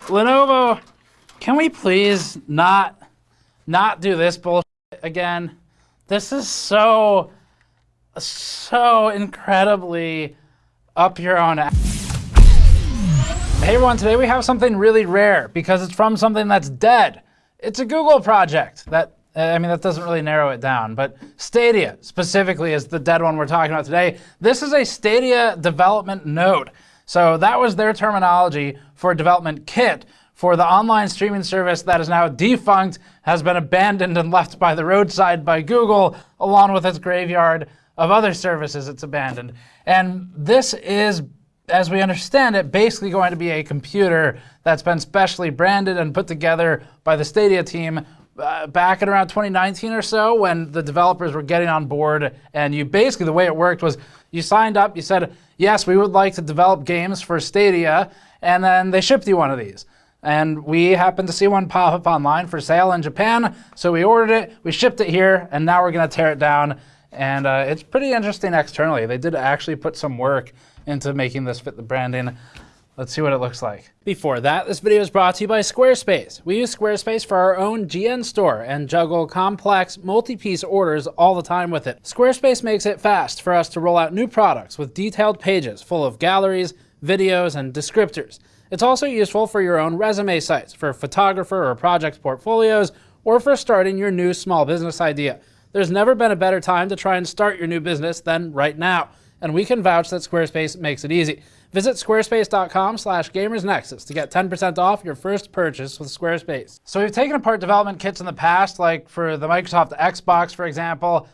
Lenovo, can we please not do this bullshit again? This is so incredibly up your own ass. Hey everyone, today we have something really rare because it's from something that's dead. It's a Google project that doesn't really narrow it down, but Stadia specifically is the dead one we're talking about today. This is a Stadia development node. So that was their terminology for a development kit for the online streaming service that is now defunct, has been abandoned and left by the roadside by Google, along with its graveyard of other services it's abandoned. And this is, as we understand it, basically going to be a computer that's been specially branded and put together by the Stadia team back in around 2019 or so, when the developers were getting on board. And the way it worked was you signed up, you said, yes, we would like to develop games for Stadia, and then they shipped you one of these. And we happened to see one pop up online for sale in Japan, so we ordered it, we shipped it here, and now we're gonna tear it down. And it's pretty interesting externally. They did actually put some work into making this fit the branding. Let's see what it looks like. Before that, this video is brought to you by Squarespace. We use Squarespace for our own GN store and juggle complex multi-piece orders all the time with it. Squarespace makes it fast for us to roll out new products with detailed pages full of galleries, videos, and descriptors. It's also useful for your own resume sites, for photographer or project portfolios, or for starting your new small business idea. There's never been a better time to try and start your new business than right now. And we can vouch that Squarespace makes it easy. Visit squarespace.com/gamersnexus to get 10% off your first purchase with Squarespace. So we've taken apart development kits in the past, like for the Microsoft Xbox, for example.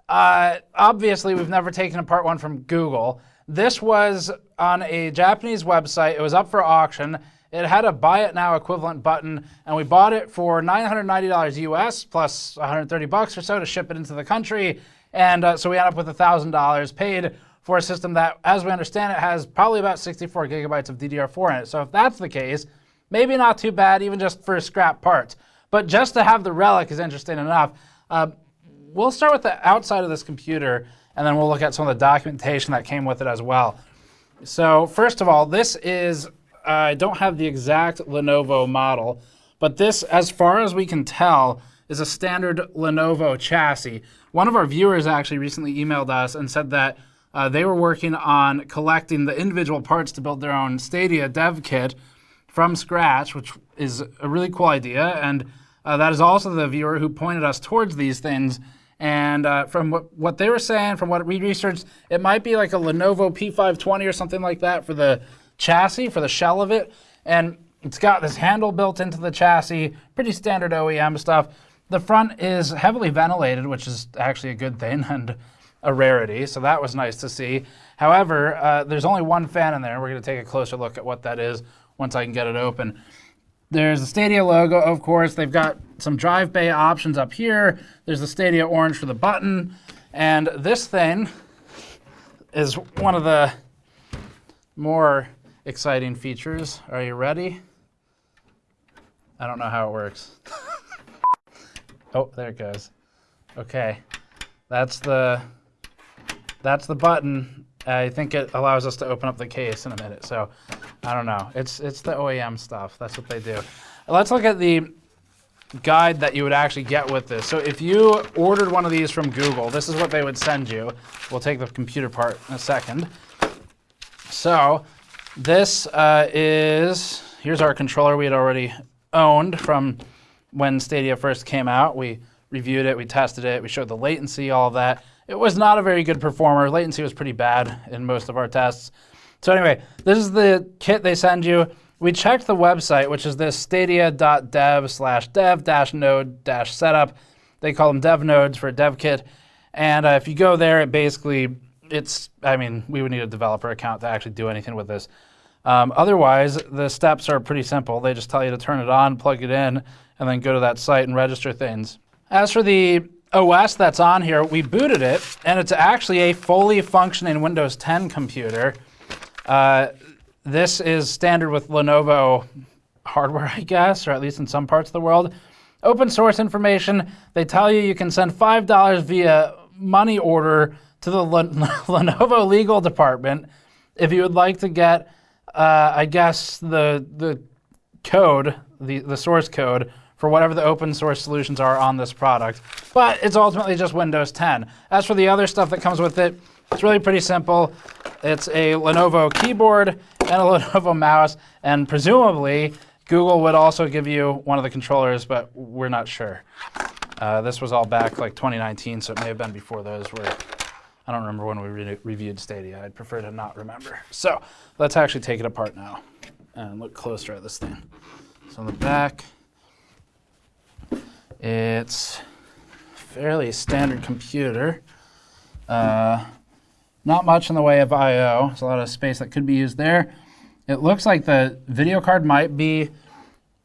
Obviously, we've never taken apart one from Google. This was on a Japanese website. It was up for auction. It had a buy it now equivalent button, and we bought it for $990 US plus 130 bucks or so to ship it into the country. And so we end up with $1,000 paid for a system that, as we understand it, has probably about 64 gigabytes of DDR4 in it. So if that's the case, maybe not too bad, even just for scrap parts. But just to have the relic is interesting enough. We'll start with the outside of this computer, and then we'll look at some of the documentation that came with it as well. So first of all, this is, I don't have the exact Lenovo model, but this, as far as we can tell, is a standard Lenovo chassis. One of our viewers actually recently emailed us and said that they were working on collecting the individual parts to build their own Stadia DevKit from scratch, which is a really cool idea. And that is also the viewer who pointed us towards these things. And from what they were saying, from what we researched, it might be like a Lenovo P520 or something like that for the chassis, for the shell of it. And it's got this handle built into the chassis, pretty standard OEM stuff. The front is heavily ventilated, which is actually a good thing and a rarity, so that was nice to see. However, there's only one fan in there. We're going to take a closer look at what that is once I can get it open. There's the Stadia logo, of course. They've got some drive bay options up here. There's the Stadia orange for the button. And this thing is one of the more exciting features. Are you ready? I don't know how it works. Oh, there it goes. Okay, that's the button. I think it allows us to open up the case in a minute. So I don't know. It's the OEM stuff. That's what they do. Let's look at the guide that you would actually get with this. So if you ordered one of these from Google, this is what they would send you. We'll take the computer part in a second. So this here's our controller we had already owned from when Stadia first came out. We reviewed it, we tested it, we showed the latency, all of that. It was not a very good performer. Latency was pretty bad in most of our tests. So anyway, this is the kit they send you. We checked the website, which is this stadia.dev/dev-node-setup. They call them dev nodes for a dev kit. And if you go there, we would need a developer account to actually do anything with this. Otherwise, the steps are pretty simple. They just tell you to turn it on, plug it in, and then go to that site and register things. As for the OS that's on here, we booted it, and it's actually a fully functioning Windows 10 computer. This is standard with Lenovo hardware, I guess, or at least in some parts of the world. Open source information, they tell you can send $5 via money order to the Lenovo legal department if you would like to get, I guess, the code, the source code, for whatever the open source solutions are on this product. But it's ultimately just Windows 10. As for the other stuff that comes with it, it's really pretty simple. It's a Lenovo keyboard and a Lenovo mouse, and presumably Google would also give you one of the controllers, but we're not sure. This was all back like 2019, so it may have been before those were. I don't remember when we reviewed Stadia. I'd prefer to not remember. So let's actually take it apart now and look closer at this thing. So on the back, it's a fairly standard computer. Not much in the way of I/O. There's a lot of space that could be used there. It looks like the video card might be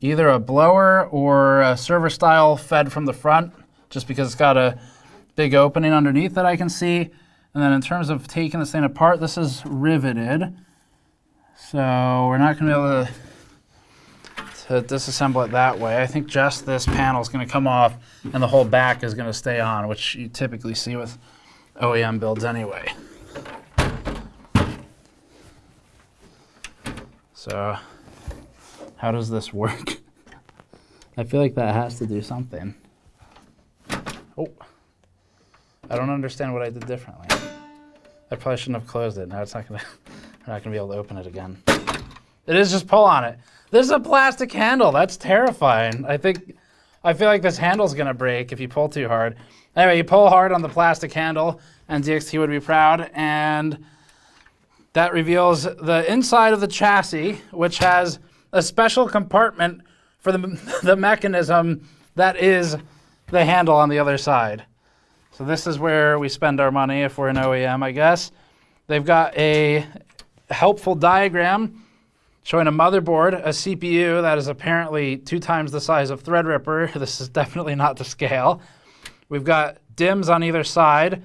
either a blower or a server style fed from the front, just because it's got a big opening underneath that I can see. And then in terms of taking this thing apart, this is riveted. So we're not going to be able to disassemble it that way. I think just this panel is going to come off and the whole back is going to stay on, which you typically see with OEM builds anyway. So how does this work? I feel like that has to do something. Oh, I don't understand what I did differently. I probably shouldn't have closed it. Now it's not gonna, we're not gonna be able to open it again. It is just pull on it. This is a plastic handle. That's terrifying. I feel like this handle's gonna break if you pull too hard. Anyway, you pull hard on the plastic handle, and DXT would be proud, and that reveals the inside of the chassis, which has a special compartment for the mechanism that is the handle on the other side. So this is where we spend our money if we're an OEM, I guess. They've got a helpful diagram showing a motherboard, a CPU that is apparently 2 times the size of Threadripper. This is definitely not to scale. We've got DIMMs on either side,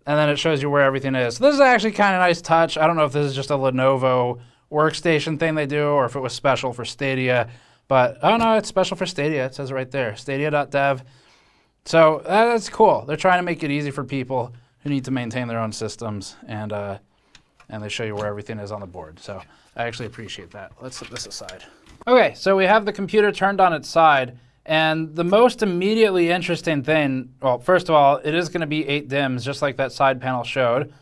and then it shows you where everything is. So this is actually kind of nice touch. I don't know if this is just a Lenovo workstation thing they do or if it was special for Stadia, but oh no, it's special for Stadia. It says it right there, stadia.dev. So that's cool. They're trying to make it easy for people who need to maintain their own systems, and they show you where everything is on the board. So I actually appreciate that. Let's set this aside. Okay, so we have the computer turned on its side, and the most immediately interesting thing, well, first of all, it is going to be 8 DIMMs, just like that side panel showed.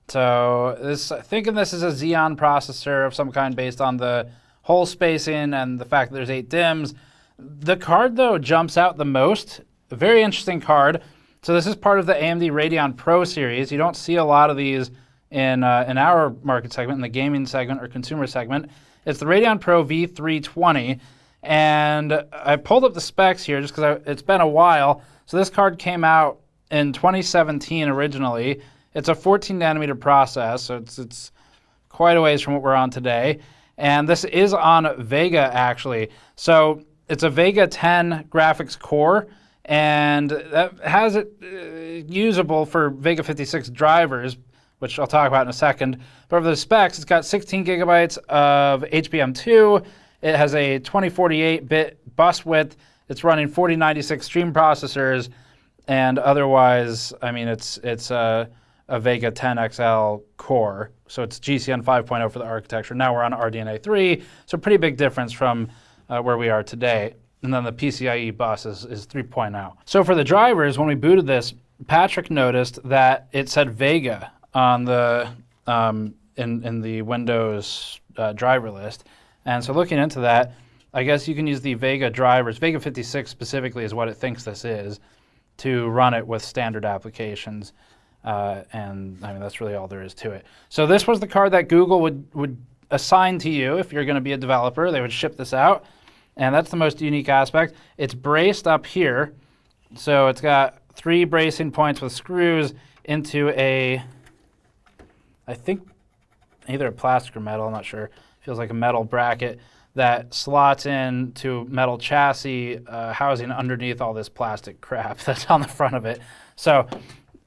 So thinking this is a Xeon processor of some kind based on the hole spacing and the fact that there's 8 DIMMs. The card, though, jumps out the most. A very interesting card. So this is part of the AMD Radeon Pro series. You don't see a lot of these in our market segment, in the gaming segment or consumer segment. It's the Radeon Pro V320. And I pulled up the specs here just because it's been a while. So this card came out in 2017 originally. It's a 14 nanometer process, so it's quite a ways from what we're on today. And this is on Vega, actually. So it's a Vega 10 graphics core, and that has it usable for Vega 56 drivers, which I'll talk about in a second. But for the specs, it's got 16 gigabytes of HBM2. It has a 2048-bit bus width. It's running 4096 stream processors, and otherwise, I mean, it's a Vega 10 XL core. So it's GCN 5.0 for the architecture. Now we're on RDNA 3, so pretty big difference from where we are today. And then the PCIe bus is 3.0. So for the drivers, when we booted this, Patrick noticed that it said Vega on the in the Windows driver list. And so looking into that, I guess you can use the Vega drivers. Vega 56 specifically is what it thinks this is, to run it with standard applications. And I mean, that's really all there is to it. So this was the card that Google would assign to you if you're going to be a developer. They would ship this out. And that's the most unique aspect. It's braced up here. So it's got 3 bracing points with screws into a, I think, either a plastic or metal, I'm not sure. Feels like a metal bracket that slots into metal chassis housing underneath all this plastic crap that's on the front of it. So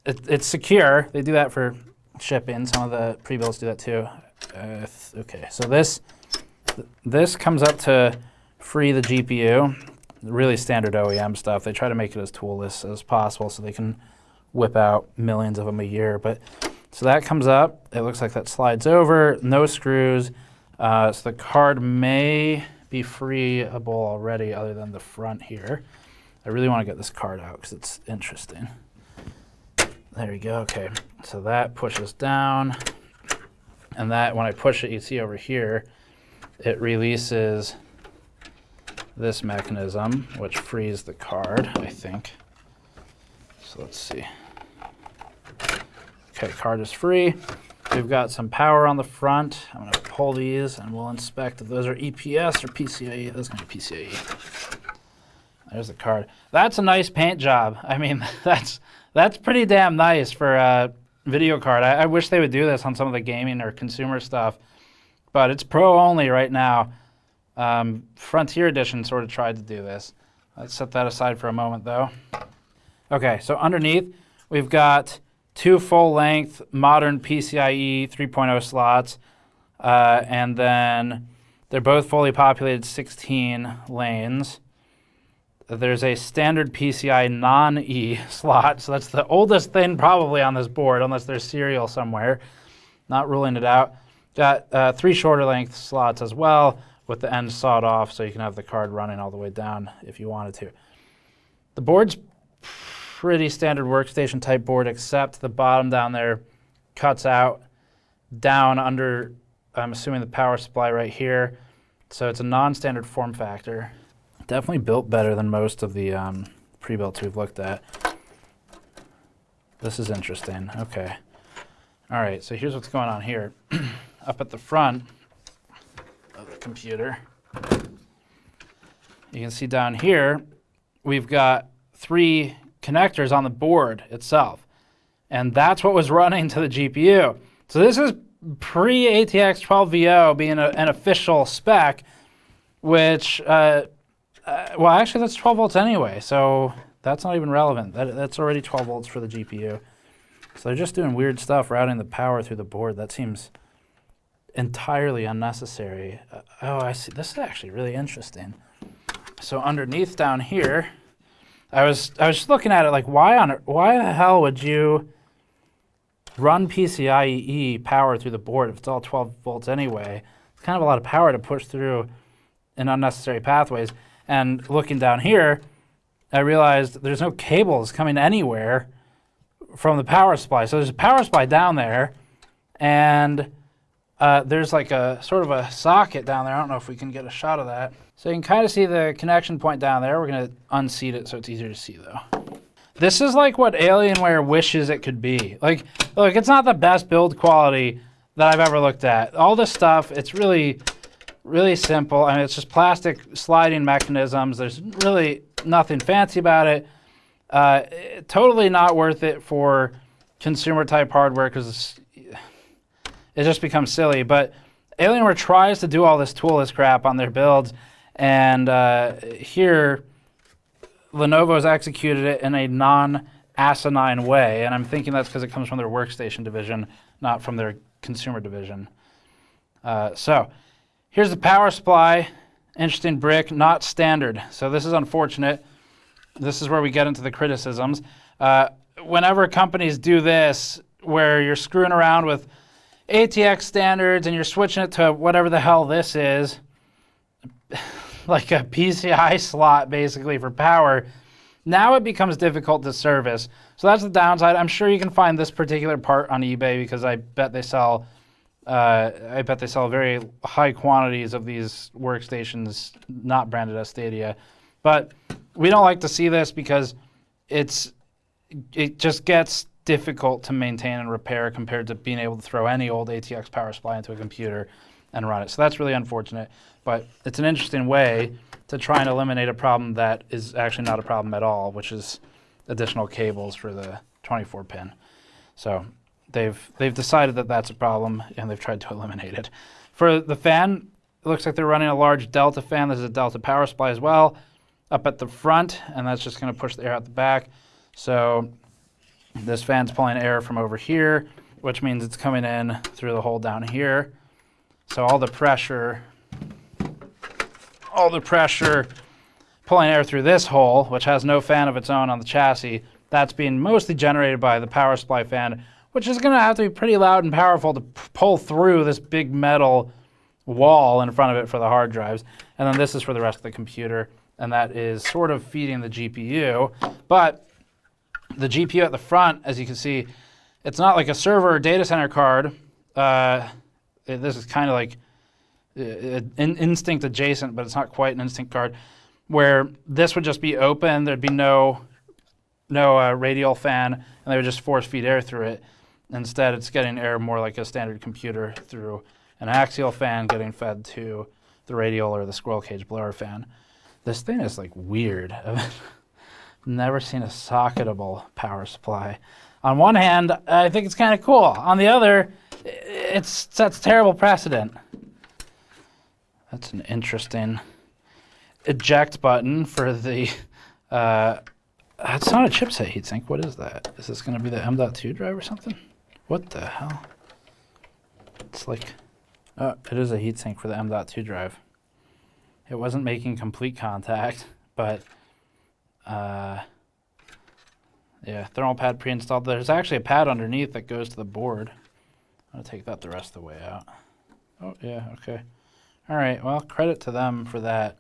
it's secure. They do that for shipping. Some of the pre-builds do that too. Okay, so this comes up to free the GPU. Really standard OEM stuff. They try to make it as toolless as possible so they can whip out millions of them a year. But so that comes up. It looks like that slides over. No screws. So the card may be freeable already other than the front here. I really want to get this card out because it's interesting. There you go. Okay, so that pushes down. And that, when I push it, you see over here, it releases this mechanism, which frees the card, I think. So let's see. Okay, card is free. We've got some power on the front. I'm going to pull these, and we'll inspect if those are EPS or PCIe. This is going to be PCIe. There's the card. That's a nice paint job. I mean, that's pretty damn nice for a video card. I wish they would do this on some of the gaming or consumer stuff, but it's pro only right now. Frontier Edition sort of tried to do this. Let's set that aside for a moment, though. Okay, so underneath, we've got 2 full-length modern PCIe 3.0 slots, and then they're both fully populated 16 lanes. There's a standard PCI non-E slot, so that's the oldest thing probably on this board, unless there's serial somewhere. Not ruling it out. Got 3 shorter length slots as well, with the ends sawed off, so you can have the card running all the way down if you wanted to. The board's pretty standard workstation type board, except the bottom down there cuts out down under, I'm assuming, the power supply right here. So it's a non-standard form factor. Definitely built better than most of the pre-builts we've looked at. This is interesting. Okay. All right, so here's what's going on here. Up at the front of the computer, you can see down here, we've got 3 connectors on the board itself. And that's what was running to the GPU. So this is pre-ATX 12VO being an official spec, which, well, actually that's 12 volts anyway, so that's not even relevant. That's already 12 volts for the GPU. So they're just doing weird stuff, routing the power through the board. That seems entirely unnecessary. Oh, I see. This is actually really interesting. So underneath down here, I was just looking at it like, why the hell would you run PCIe power through the board if it's all 12 volts anyway? It's kind of a lot of power to push through in unnecessary pathways. And looking down here, I realized there's no cables coming anywhere from the power supply. So there's a power supply down there, and there's like a sort of a socket down there. I don't know if we can get a shot of that. So you can kind of see the connection point down there. We're going to unseat it so it's easier to see, though. This is like what Alienware wishes it could be. Like, look, it's not the best build quality that I've ever looked at. All this stuff, it's really, really simple. I mean, it's just plastic sliding mechanisms. There's really nothing fancy about it. Totally not worth it for consumer-type hardware because it just becomes silly. But Alienware tries to do all this toolless crap on their builds, and here Lenovo's executed it in a non-asinine way, and I'm thinking that's because it comes from their workstation division, not from their consumer division. So here's the power supply. Interesting brick, not standard. So this is unfortunate. This is where we get into the criticisms. Whenever companies do this, where you're screwing around with ATX standards and you're switching it to whatever the hell this is, like a PCI slot basically for power, now it becomes difficult to service. So that's the downside. I'm sure you can find this particular part on eBay because I bet they sell very high quantities of these workstations not branded as Stadia. But we don't like to see this because it just gets difficult to maintain and repair compared to being able to throw any old ATX power supply into a computer and run it. So that's really unfortunate, but it's an interesting way to try and eliminate a problem that is actually not a problem at all, which is additional cables for the 24-pin. So they've decided that that's a problem, and they've tried to eliminate it. For the fan, it looks like they're running a large Delta fan. This is a Delta power supply as well up at the front, and that's just going to push the air out the back. So this fan's pulling air from over here, which means it's coming in through the hole down here. So all the pressure pulling air through this hole, which has no fan of its own on the chassis, that's being mostly generated by the power supply fan, which is going to have to be pretty loud and powerful to pull through this big metal wall in front of it for the hard drives. and then this is for the rest of the computer, and that is sort of feeding the GPU. But the GPU at the front, as you can see, it's not like a server or data center card. This is kind of like Instinct adjacent, but it's not quite an Instinct card, where this would just be open. There'd be no radial fan, and they would just force feed air through it. Instead, it's getting air more like a standard computer through an axial fan getting fed to the radial or the squirrel cage blower fan. This thing is like weird. I've never seen a socketable power supply. On one hand, I think it's kind of cool. On the other, it sets terrible precedent. That's an interesting eject button for the, that's not a chipset heatsink. What is that? Is this going to be the M.2 drive or something? What the hell? It's like, oh, it is a heatsink for the M.2 drive. It wasn't making complete contact, but yeah, thermal pad pre-installed. There's actually a pad underneath that goes to the board. I'm going to take that the rest of the way out. Oh, yeah, okay. All right, well, credit to them for that.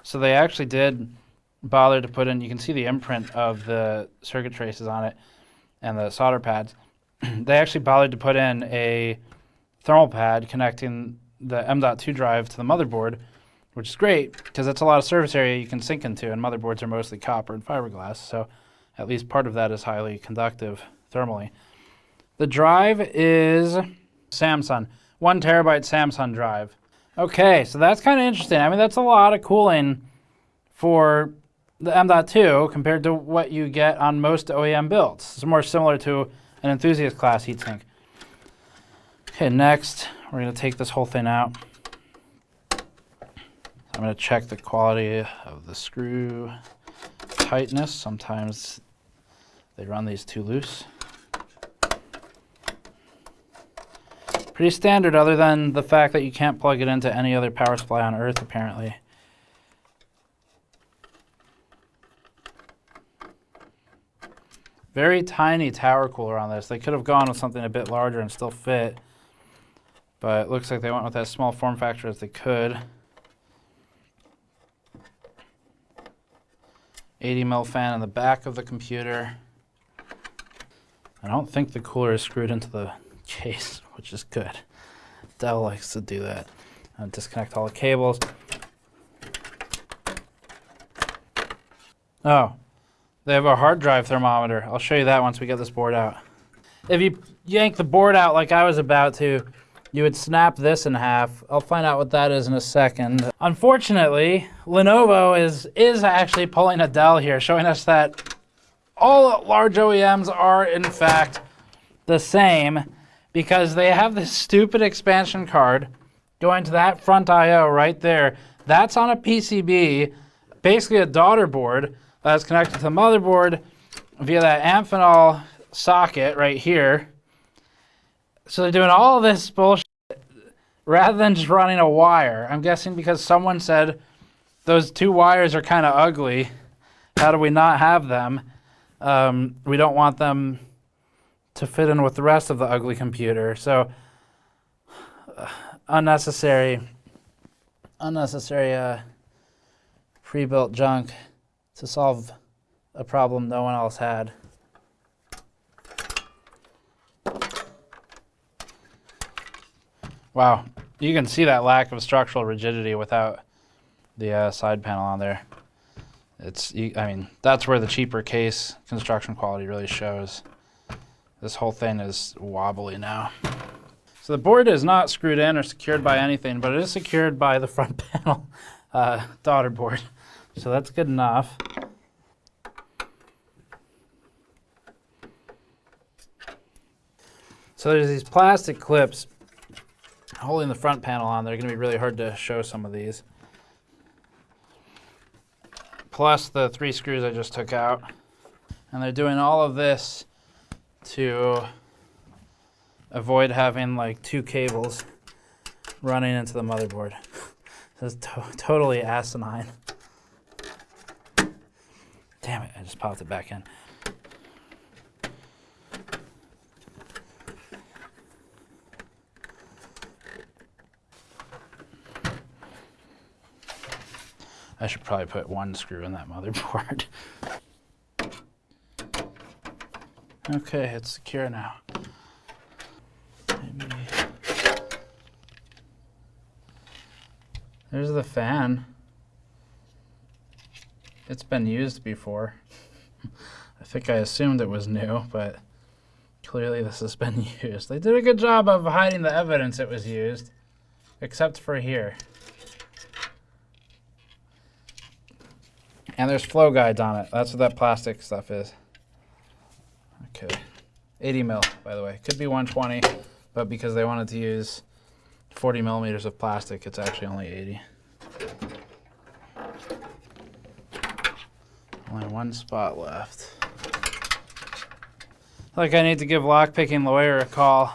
So they actually did bother to put in, you can see the imprint of the circuit traces on it and the solder pads. They actually bothered to put in a thermal pad connecting the M.2 drive to the motherboard, which is great because it's a lot of surface area you can sink into, and motherboards are mostly copper and fiberglass, so at least part of that is highly conductive thermally. The drive is Samsung, 1 terabyte Samsung drive. Okay, so that's kind of interesting. I mean, that's a lot of cooling for the M.2 compared to what you get on most OEM builds. It's more similar to an enthusiast class heatsink. Okay, next, we're going to take this whole thing out. I'm going to check the quality of the screw tightness. Sometimes they run these too loose. Pretty standard, other than the fact that you can't plug it into any other power supply on Earth, apparently. Very tiny tower cooler on this. They could have gone with something a bit larger and still fit, but it looks like they went with as small form factor as they could. 80 mil fan in the back of the computer. I don't think the cooler is screwed into the case, which is good. Dell likes to do that. I'll disconnect all the cables. Oh, they have a hard drive thermometer. I'll show you that once we get this board out. If you yank the board out like I was about to, you would snap this in half. I'll find out what that is in a second. Unfortunately, Lenovo is actually pulling a Dell here, showing us that all large OEMs are in fact the same, because they have this stupid expansion card going to that front I/O right there. That's on a PCB, basically a daughter board that's connected to the motherboard via that Amphenol socket right here. So they're doing all this bullshit rather than just running a wire. I'm guessing because someone said those two wires are kind of ugly. How do we not have them? We don't want them to fit in with the rest of the ugly computer. So unnecessary pre-built junk to solve a problem no one else had. Wow, you can see that lack of structural rigidity without the side panel on there. I mean, that's where the cheaper case construction quality really shows. This whole thing is wobbly now. So the board is not screwed in or secured by anything, but it is secured by the front panel daughter board. So that's good enough. So there's these plastic clips holding the front panel on. They're going to be really hard to show some of these. Plus the 3 screws I just took out. And they're doing all of this to avoid having like 2 cables running into the motherboard. This is totally asinine. Damn it, I just popped it back in. I should probably put one screw in that motherboard. Okay, it's secure now. Maybe. There's the fan. It's been used before. I think I assumed it was new, but clearly this has been used. They did a good job of hiding the evidence it was used, except for here. And there's flow guides on it. That's what that plastic stuff is. Okay. 80 mil, by the way. Could be 120, but because they wanted to use 40 millimeters of plastic, it's actually only 80. Only one spot left. Like I need to give lockpicking lawyer a call.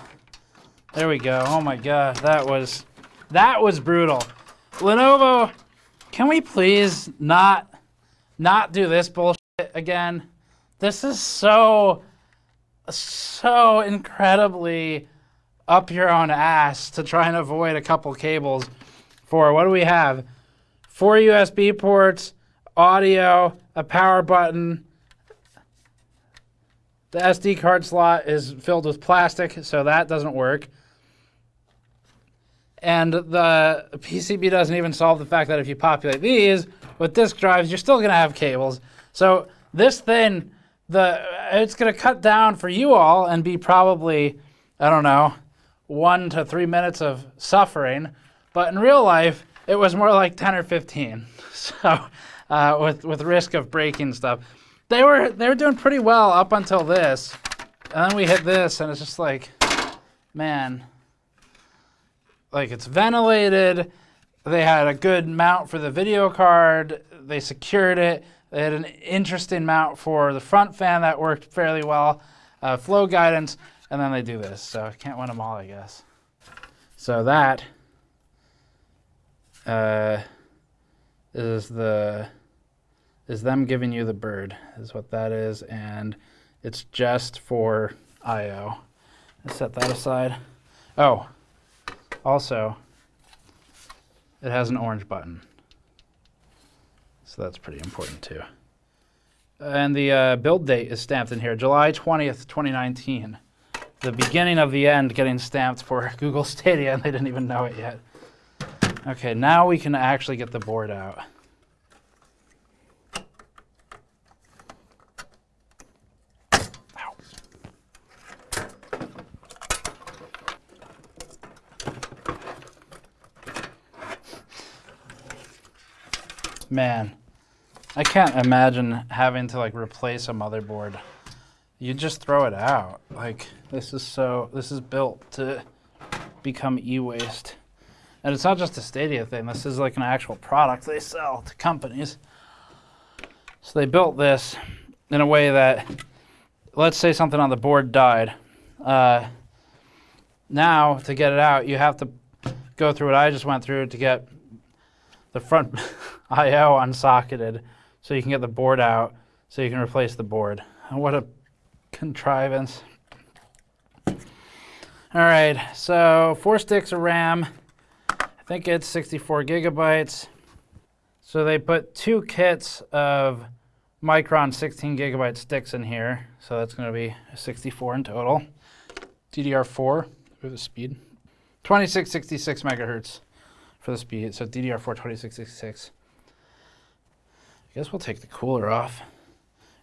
There we go. Oh my god, that was brutal. Lenovo, can we please not do this bullshit again? This is so incredibly up your own ass to try and avoid a couple cables for, what do we have? 4 USB ports, audio, a power button. The SD card slot is filled with plastic, so that doesn't work. And the PCB doesn't even solve the fact that if you populate these with disk drives, you're still going to have cables. So this thing, it's going to cut down for you all and be probably, I don't know, 1 to 3 minutes of suffering. But in real life, it was more like 10 or 15. So with risk of breaking stuff. They were doing pretty well up until this. And then we hit this, and it's just like, man. Like, it's ventilated. They had a good mount for the video card. They secured it. They had an interesting mount for the front fan that worked fairly well. Flow guidance. And then they do this. So I can't win them all, I guess. So that is them giving you the bird, is what that is. And it's just for I/O. Let's set that aside. Oh. Also, it has an orange button, so that's pretty important too. And the build date is stamped in here, July 20th, 2019. The beginning of the end getting stamped for Google Stadia, and they didn't even know it yet. Okay, now we can actually get the board out. Man, I can't imagine having to like replace a motherboard. You just throw it out. Like, this is built to become e-waste. And it's not just a Stadia thing. This is like an actual product they sell to companies. So they built this in a way that, let's say something on the board died. Now, to get it out, you have to go through what I just went through to get the front I/O unsocketed so you can get the board out so you can replace the board. What a contrivance. All right, so 4 sticks of RAM. I think it's 64 gigabytes. So they put 2 kits of Micron 16 gigabyte sticks in here. So that's going to be 64 in total. DDR4 for the speed. 2666 megahertz for the speed. So DDR4 2666. I guess we'll take the cooler off,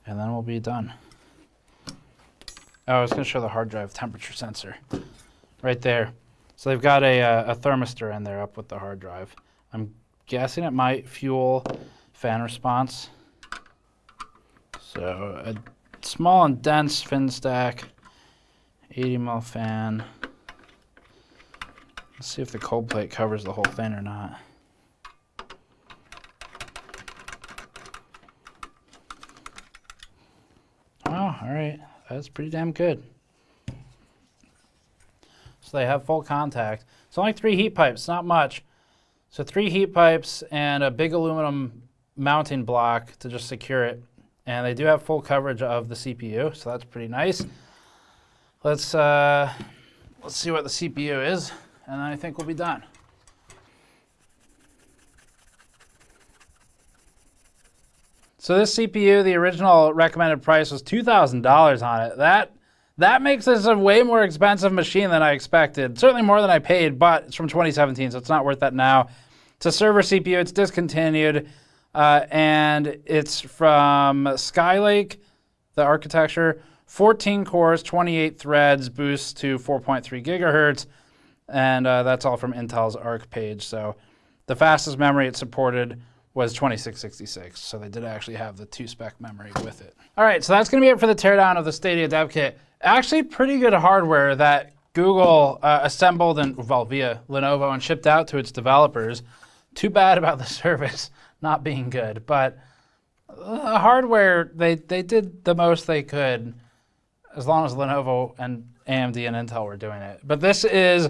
and then we'll be done. Oh, I was going to show the hard drive temperature sensor right there. So they've got a thermistor in there up with the hard drive. I'm guessing it might fuel fan response. So a small and dense fin stack, 80 mil fan. Let's see if the cold plate covers the whole thing or not. Oh, all right. That's pretty damn good. So they have full contact. It's only 3 heat pipes, not much. So 3 heat pipes and a big aluminum mounting block to just secure it. And they do have full coverage of the CPU, so that's pretty nice. Let's see what the CPU is, and then I think we'll be done. So this CPU, the original recommended price was $2,000 on it. That makes this a way more expensive machine than I expected. Certainly more than I paid, but it's from 2017, so it's not worth that now. It's a server CPU. It's discontinued, and it's from Skylake, the architecture. 14 cores, 28 threads, boosts to 4.3 gigahertz, and that's all from Intel's ARC page. So the fastest memory it supported was 2666, so they did actually have the 2-spec memory with it. All right, so that's going to be it for the teardown of the Stadia DevKit. Actually, pretty good hardware that Google assembled via Lenovo and shipped out to its developers. Too bad about the service not being good, but the hardware, they did the most they could as long as Lenovo and AMD and Intel were doing it. But this is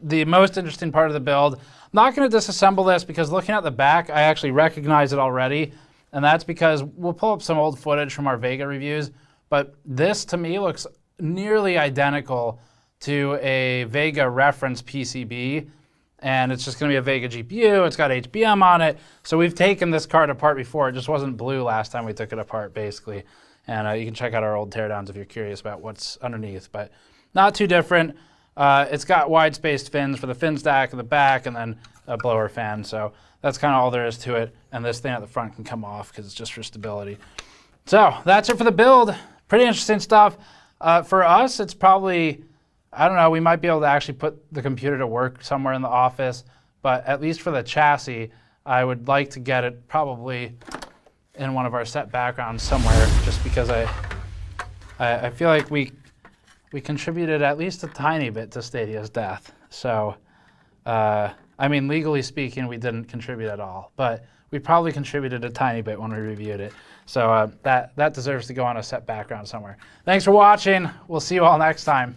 the most interesting part of the build. I'm not going to disassemble this because looking at the back, I actually recognize it already. And that's because we'll pull up some old footage from our Vega reviews. But this, to me, looks nearly identical to a Vega reference PCB. And it's just going to be a Vega GPU. It's got HBM on it. So we've taken this card apart before. It just wasn't blue last time we took it apart, basically. And you can check out our old teardowns if you're curious about what's underneath. But not too different. It's got wide-spaced fins for the fin stack in the back and then a blower fan. So that's kind of all there is to it. And this thing at the front can come off because it's just for stability. So that's it for the build. Pretty interesting stuff. For us, it's probably, I don't know, we might be able to actually put the computer to work somewhere in the office. But at least for the chassis, I would like to get it probably in one of our set backgrounds somewhere, just because I feel like we contributed at least a tiny bit to Stadia's death. So, I mean, legally speaking, we didn't contribute at all, but we probably contributed a tiny bit when we reviewed it. So that deserves to go on a set background somewhere. Thanks for watching. We'll see you all next time.